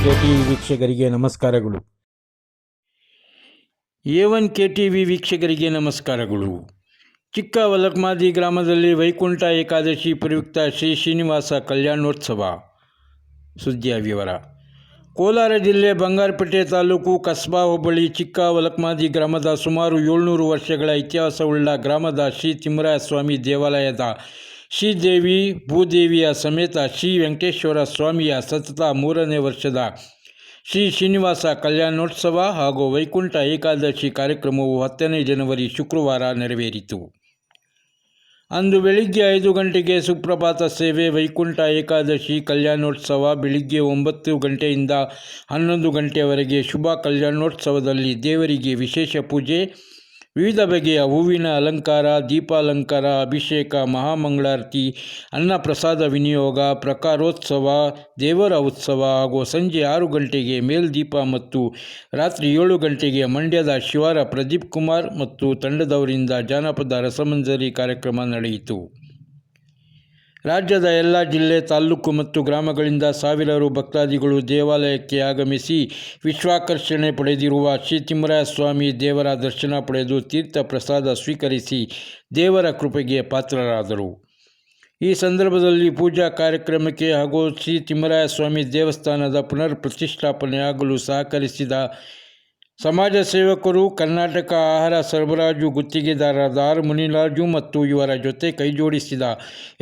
KTV ವೀಕ್ಷಕರಿಗೆ ನಮಸ್ಕಾರಗಳು. A1 KTV ವೀಕ್ಷಕರಿಗೆ ನಮಸ್ಕಾರಗಳು. ಚಿಕ್ಕ ವಲಕ್ಮಾದಿ ಗ್ರಾಮದಲ್ಲಿ ವೈಕುಂಠ ಏಕಾದಶಿ ಪ್ರಯುಕ್ತ ಶ್ರೀ ಶ್ರೀನಿವಾಸ ಕಲ್ಯಾಣೋತ್ಸವ. ಸುದ್ದಿಯ ವಿವರ. ಕೋಲಾರ ಜಿಲ್ಲೆ ಬಂಗಾರಪೇಟೆ ತಾಲೂಕು ಕಸ್ಬಾ ಹೋಬಳಿ ಚಿಕ್ಕ ವಲಕ್ಮಾದಿ ಗ್ರಾಮದ ಸುಮಾರು 700 ವರ್ಷಗಳ ಇತಿಹಾಸವುಳ್ಳ ಗ್ರಾಮದ ಶ್ರೀ ತಿಮ್ಮರಾಯ ಸ್ವಾಮಿ ದೇವಾಲಯದ ಶ್ರೀದೇವಿ ಭೂದೇವಿಯ ಸಮೇತ ಶ್ರೀ ವೆಂಕಟೇಶ್ವರ ಸ್ವಾಮಿಯ ಸತತ 3ನೇ ವರ್ಷದ ಶ್ರೀ ಶ್ರೀನಿವಾಸ ಕಲ್ಯಾಣೋತ್ಸವ ಹಾಗೂ ವೈಕುಂಠ ಏಕಾದಶಿ ಕಾರ್ಯಕ್ರಮವು 10ನೇ ಜನವರಿ ಶುಕ್ರವಾರ ನೆರವೇರಿತು. ಅಂದು ಬೆಳಿಗ್ಗೆ 5 ಗಂಟೆಗೆ ಸುಪ್ರಭಾತ ಸೇವೆ, ವೈಕುಂಠ ಏಕಾದಶಿ ಕಲ್ಯಾಣೋತ್ಸವ ಬೆಳಿಗ್ಗೆ 9 ಗಂಟೆಯಿಂದ 11 ಗಂಟೆಯವರೆಗೆ. ಶುಭ ಕಲ್ಯಾಣೋತ್ಸವದಲ್ಲಿ ದೇವರಿಗೆ ವಿಶೇಷ ಪೂಜೆ, ವಿವಿಧ ಬಗೆಯ ಹೂವಿನ ಅಲಂಕಾರ, ದೀಪಾಲಂಕಾರ, ಅಭಿಷೇಕ, ಮಹಾಮಂಗಳಾರತಿ, ಅನ್ನಪ್ರಸಾದ ವಿನಿಯೋಗ, ಪ್ರಕಾರೋತ್ಸವ, ದೇವರ ಉತ್ಸವ ಹಾಗೂ ಸಂಜೆ 6 ಗಂಟೆಗೆ ಮೇಲ್ದೀಪ ಮತ್ತು ರಾತ್ರಿ 7 ಗಂಟೆಗೆ ಮಂಡ್ಯದ ಶಿವಾರ ಪ್ರದೀಪ್ ಕುಮಾರ್ ಮತ್ತು ತಂಡದವರಿಂದ ಜಾನಪದ ರಸಮಂಜರಿ ಕಾರ್ಯಕ್ರಮ ನಡೆಯಿತು. ರಾಜ್ಯದ ಎಲ್ಲ ಜಿಲ್ಲೆ, ತಾಲೂಕು ಮತ್ತು ಗ್ರಾಮಗಳಿಂದ ಸಾವಿರಾರು ಭಕ್ತಾದಿಗಳು ದೇವಾಲಯಕ್ಕೆ ಆಗಮಿಸಿ ವಿಶ್ವಾಕರ್ಷಣೆ ಪಡೆದಿರುವ ಶ್ರೀ ತಿಮ್ಮರಾಯ ಸ್ವಾಮಿ ದೇವರ ದರ್ಶನ ಪಡೆದು ತೀರ್ಥ ಪ್ರಸಾದ ಸ್ವೀಕರಿಸಿ ದೇವರ ಕೃಪೆಗೆ ಪಾತ್ರರಾದರು. ಈ ಸಂದರ್ಭದಲ್ಲಿ ಪೂಜಾ ಕಾರ್ಯಕ್ರಮಕ್ಕೆ ಹಾಗೂ ಶ್ರೀ ತಿಮ್ಮರಾಯ ಸ್ವಾಮಿ ದೇವಸ್ಥಾನದ ಪುನರ್ ಪ್ರತಿಷ್ಠಾಪನೆ ಆಗಲು ಸಹಕರಿಸಿದ ಸಮಾಜ ಸೇವಕರು, ಕರ್ನಾಟಕ ಆಹಾರ ಸರಬರಾಜು ಗುತ್ತಿಗೆದಾರರಾದ ಆರ್ ಮುನಿರಾಜು ಮತ್ತು ಇವರ ಜೊತೆ ಕೈಜೋಡಿಸಿದ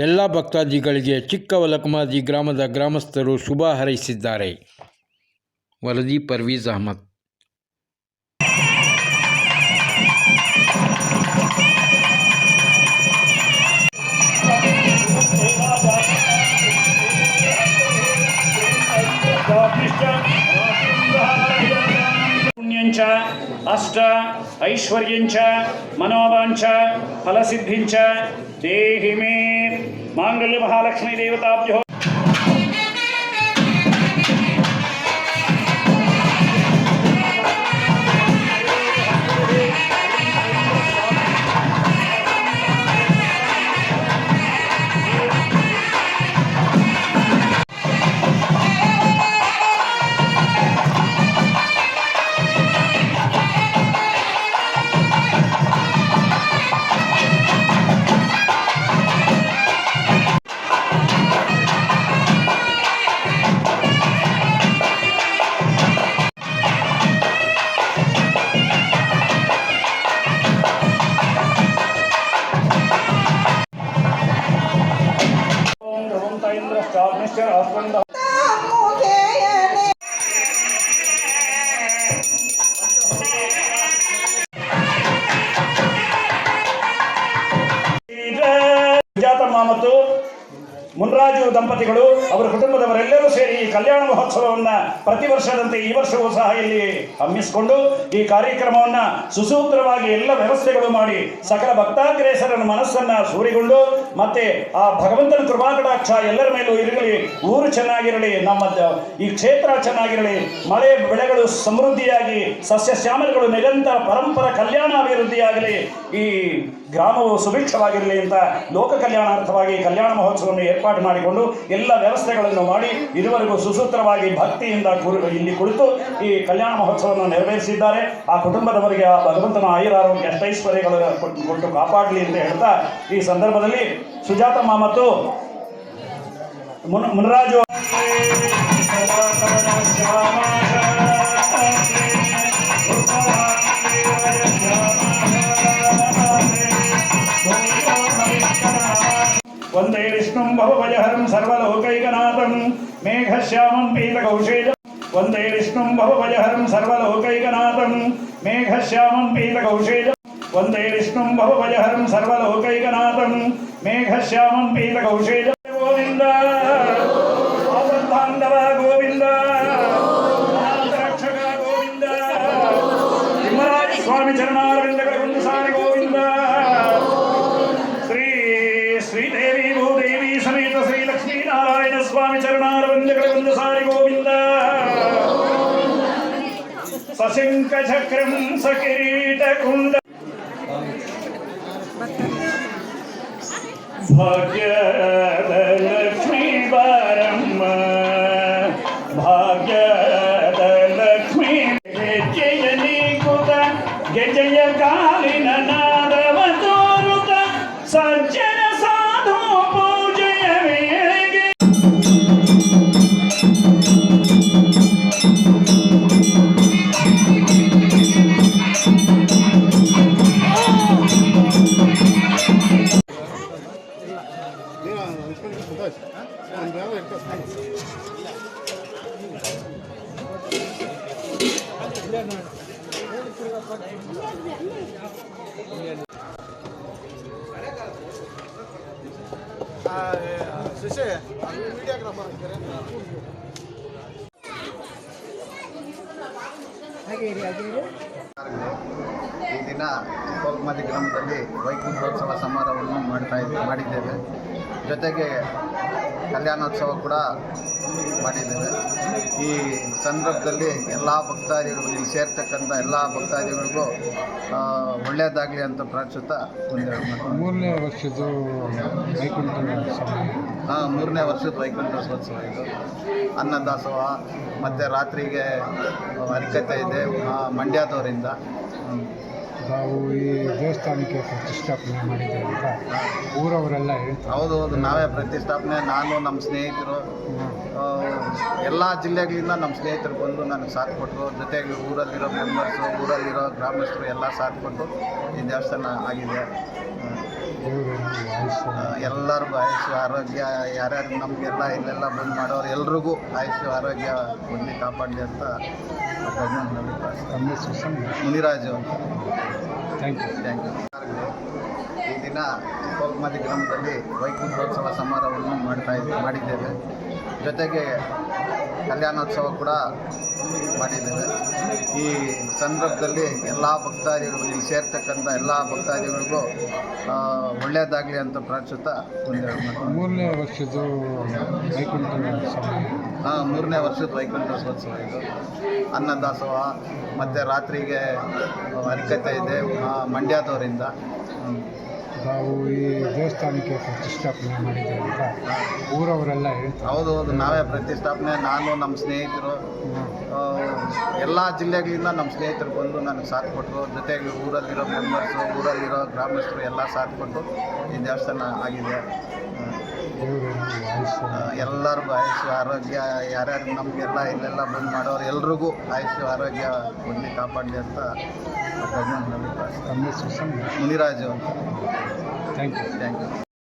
ಎಲ್ಲ ಭಕ್ತಾದಿಗಳಿಗೆ ಚಿಕ್ಕ ವಲಕ್ಮಾದಿ ಗ್ರಾಮದ ಗ್ರಾಮಸ್ಥರು ಶುಭ ಹಾರೈಸಿದ್ದಾರೆ. ವರದಿ ಪರ್ವೀಜ್ ಅಹಮದ್. ಅಷ್ಟ ಐಶ್ವರ್ಯಂಚ ಮನೋವಾಂಚ ಫಲಸಿದ್ಧಿಂಚ ದೇಹಿ ಮೇ ಮಾಂಗಲ್ಯ ಮಹಾಲಕ್ಷ್ಮೀ ದೇವತಾಭ್ಯೋ. ಸುಜಾತಮ್ಮ ಮತ್ತು ಮುನ್ರಾಜು ದಂಪತಿಗಳು ಅವರ ಕುಟುಂಬದವರೆಲ್ಲರೂ ಸೇರಿ ಈ ಕಲ್ಯಾಣ ಮಹೋತ್ಸವವನ್ನು ಪ್ರತಿ ವರ್ಷದಂತೆ ಈ ವರ್ಷವೂ ಸಹ ಇಲ್ಲಿ ಹಮ್ಮಿಸಿಕೊಂಡು ಈ ಕಾರ್ಯಕ್ರಮವನ್ನು ಸುಸೂತ್ರವಾಗಿ ಎಲ್ಲ ವ್ಯವಸ್ಥೆಗಳು ಮಾಡಿ ಸಕಲ ಭಕ್ತಾಗ್ರೇಸರನ ಮನಸ್ಸನ್ನು ಸೂರಿಗೊಂಡು ಮತ್ತೆ ಆ ಭಗವಂತನ ಕೃಪಾಕಟಾಕ್ಷ ಎಲ್ಲರ ಮೇಲೂ ಇರಲಿ, ಊರು ಚೆನ್ನಾಗಿರಲಿ, ನಮ್ಮ ಈ ಕ್ಷೇತ್ರ ಚೆನ್ನಾಗಿರಲಿ, ಮಳೆ ಬೆಳೆಗಳು ಸಮೃದ್ಧಿಯಾಗಿ ಸಸ್ಯ ಶ್ಯಾಮಲಗಳು ನಿರಂತರ ಪರಂಪರ ಕಲ್ಯಾಣಾಭಿವೃದ್ಧಿಯಾಗಲಿ, ಈ ಗ್ರಾಮವು ಸುಭಿಕ್ಷವಾಗಿರಲಿ ಅಂತ ಲೋಕ ಕಲ್ಯಾಣಾರ್ಥವಾಗಿ ಕಲ್ಯಾಣ ಮಹೋತ್ಸವವನ್ನು ಏರ್ಪಾಡು ಮಾಡಿಕೊಂಡು ಎಲ್ಲ ವ್ಯವಸ್ಥೆಗಳನ್ನು ಮಾಡಿ ಇದುವರೆಗೂ ಸುಸೂತ್ರವಾಗಿ ಭಕ್ತಿಯಿಂದ ಇಲ್ಲಿ ಕುಳಿತು ಈ ಕಲ್ಯಾಣ ಮಹೋತ್ಸವವನ್ನು ನೆರವೇರಿಸಿದ್ದಾರೆ. ಆ ಕುಟುಂಬದವರಿಗೆ ಆ ಭಗವಂತನ ಆಯುರಾರೋಗ್ಯ ಅಷ್ಟೈಶ್ವರ್ಯಗಳು ಕೊಟ್ಟು ಕಾಪಾಡಲಿ ಅಂತ ಹೇಳ್ತಾ ಈ ಸಂದರ್ಭದಲ್ಲಿ ಸುಜಾತಮ್ಮ ಮತ್ತು ಮುನರಾಜು ವಂದೇ ವಿಷ್ಣುಂ ಬಹುಭಯಹರಂ ಸರ್ವಲೋಕೈಕನಾಥಂ ಮೇಘಶ್ಯಾಮಂ ಪೀತಕೌಶೇಜಂ. ವಂದೇ ವಿಷ್ಣುಂ ಬಹುಭಯಹರಂ ಸರ್ವಲೋಕೈಕನಾಥಂ ಮೇಘಶ್ಯಾಮಂ ಪೀತಕೌಶೇಜಂ. ವಂದೇ ವಿಷ್ಣುಂ ಬಹುಭಯಹರಂ ಸರ್ವಲೋಕೈಕನಾಥಂ ಮೇಘಶ್ಯಾಮಂ ಪೀತಕೌಶೇಜಂ. ಗೋವಿಂದ ಆಪದ್ಬಾಂಧವ ಗೋವಿಂದ, ರಕ್ಷಕ ಗೋವಿಂದ, ತಿಮ್ಮರಾಯ ಸ್ವಾಮಿ ಚರಣಾರವಿಂದಗಳ ಒಂದು ಸಾರಿ ಗೋವಿಂದ. ಶ್ರೀದೇವಿ ಭೂದೇವಿ ಸಮೇತ ಶ್ರೀ ಲಕ್ಷ್ಮೀನಾರಾಯಣ ಸ್ವಾಮಿ ಚರಣಾರವಿಂದಗಳ ಒಂದು ಸಾರಿ ಗೋವಿಂದ. ಸಶಂಕ ಚಕ್ರಂ ಸಕಿರೀಟ ಕುಂಡ ಭಾಗ್ಯದ ಲಕ್ಷ್ಮೀ ಬಾರಮ್ಮ, ಭಾಗ್ಯ ಶಶಿ ಮೀಡಿಯಾಗ್ರಾಫರ್ ಇದ್ದಾರೆ. ಈ ದಿನ ಕೋಲ್ಮಾದಿ ಗ್ರಾಮದಲ್ಲಿ ವೈಕುಂಠೋತ್ಸವ ಸಮಾರಂಭವನ್ನು ಮಾಡಿದ್ದೇವೆ. ಜೊತೆಗೆ ಕಲ್ಯಾಣೋತ್ಸವ ಕೂಡ ಮಾಡಿದ್ದೇವೆ. ಈ ಸಂದರ್ಭದಲ್ಲಿ ಎಲ್ಲ ಭಕ್ತಾದಿಗಳು ಇಲ್ಲಿ ಸೇರ್ತಕ್ಕಂಥ ಎಲ್ಲ ಭಕ್ತಾದಿಗಳಿಗೂ ಒಳ್ಳೆಯದಾಗಲಿ ಅಂತ ಪ್ರಾರ್ಥಿಸುತ್ತಾ ಮೂರನೇ ವರ್ಷದ ವೈಕುಂಠೋತ್ಸವ. ಮೂರನೇ ವರ್ಷದ ವೈಕುಂಠೋತ್ಸವ ಇದು. ಅನ್ನದಾಸೋಹ ಮತ್ತು ರಾತ್ರಿಗೆ ಹರಿಕತೆ ಇದೆ ಮಂಡ್ಯದವರಿಂದ. ನಾವು ಈ ದೇವಸ್ಥಾನಕ್ಕೆ ಪ್ರತಿಷ್ಠಾಪನೆ ಮಾಡಿದ್ದೇವೆ ಅಂತ ಊರವರೆಲ್ಲ ಹೇಳ್ತಾರೆ. ಹೌದು, ನಾವೇ ಪ್ರತಿಷ್ಠಾಪನೆ, ನಾನು ನಮ್ಮ ಸ್ನೇಹಿತರು, ಎಲ್ಲ ಜಿಲ್ಲೆಗಳಿಂದ ನಮ್ಮ ಸ್ನೇಹಿತರು ಬಂದು ನನಗೆ ಸಾಥ್ ಕೊಟ್ಟರು. ಜೊತೆಗೆ ಊರಲ್ಲಿರೋ ಮೆಂಬರ್ಸು, ಊರಲ್ಲಿರೋ ಗ್ರಾಮಸ್ಥರು ಎಲ್ಲ ಸಾಥ್ ಕೊಟ್ಟು ಈ ದೇವಸ್ಥಾನ ಆಗಿದೆ. ಎಲ್ಲರಿಗೂ ಆಯುಷ್ಯ ಆರೋಗ್ಯ, ಯಾರ್ಯಾರು ನಮಗೆಲ್ಲ ಇಲ್ಲೆಲ್ಲ ಬಂದು ಮಾಡೋರು ಎಲ್ರಿಗೂ ಆಯುಷ್ಯ ಆರೋಗ್ಯ ಹೊಂದಿ ಕಾಪಾಡಲಿ ಅಂತ ಮುನಿರಾಜು ಅಂತ. Thank you. ಈ ದಿನ ಕೋಲ್ಮಾದಿ ಗ್ರಾಮದಲ್ಲಿ ವೈಕುಂಠೋತ್ಸವ ಸಮಾರಂಭವನ್ನು ಮಾಡಿದ್ದೇವೆ. ಜೊತೆಗೆ ಕಲ್ಯಾಣೋತ್ಸವ ಕೂಡ ಮಾಡಿದ್ದೇವೆ. ಈ ಸಂದರ್ಭದಲ್ಲಿ ಎಲ್ಲ ಭಕ್ತಾದಿಗಳು ಇಲ್ಲಿ ಸೇರ್ತಕ್ಕಂಥ ಎಲ್ಲ ಭಕ್ತಾದಿಗಳಿಗೂ ಒಳ್ಳೆಯದಾಗಲಿ ಅಂತ ಪ್ರಾರ್ಥಿಸುತ್ತಾ ಮೂರನೇ ವರ್ಷದ ವೈಕುಂಠೋತ್ಸವ. ಮೂರನೇ ವರ್ಷದ ವೈಕುಂಠೋತ್ಸವ ಇದು. ಅನ್ನದಾಸೋಹ ಮತ್ತು ರಾತ್ರಿಗೆ ಹರಿಕತೆ ಇದೆ ಮಂಡ್ಯದವರಿಂದ. ನಾವು ಈ ದೇವಸ್ಥಾನಕ್ಕೆ ಪ್ರತಿಷ್ಠಾಪನೆ ಮಾಡಿದ್ದೇವೆ ಅಂತ ಊರವರೆಲ್ಲ ಹೇಳ್ತಾರೆ. ಹೌದು, ನಾವೇ ಪ್ರತಿಷ್ಠಾಪನೆ, ನಾನು ನಮ್ಮ ಸ್ನೇಹಿತರು, ಎಲ್ಲ ಜಿಲ್ಲೆಗಳಿಂದ ನಮ್ಮ ಸ್ನೇಹಿತರು ಬಂದು ನನಗೆ ಸಾಥ್ ಕೊಟ್ಟರು. ಜೊತೆಗೆ ಊರಲ್ಲಿರೋ ಮೆಂಬರ್ಸು, ಊರಲ್ಲಿರೋ ಗ್ರಾಮಸ್ಥರು ಎಲ್ಲ ಸಾಥ್ ಕೊಟ್ಟು ಈ ದೇವಸ್ಥಾನ ಆಗಿದೆ. ಎಲ್ಲರಿಗೂ ಆಯುಷ್ಯ ಆರೋಗ್ಯ, ಯಾರ್ಯಾರು ನಮಗೆಲ್ಲ ಇಲ್ಲೆಲ್ಲ ಬಂದು ಮಾಡೋರು ಎಲ್ರಿಗೂ ಆಯುಷ್ಯ ಆರೋಗ್ಯ ಹೊಂದಿ ಕಾಪಾಡಲಿ ಅಂತ ಮುನಿರಾಜು ಅಂತ. Thank you. Thank you.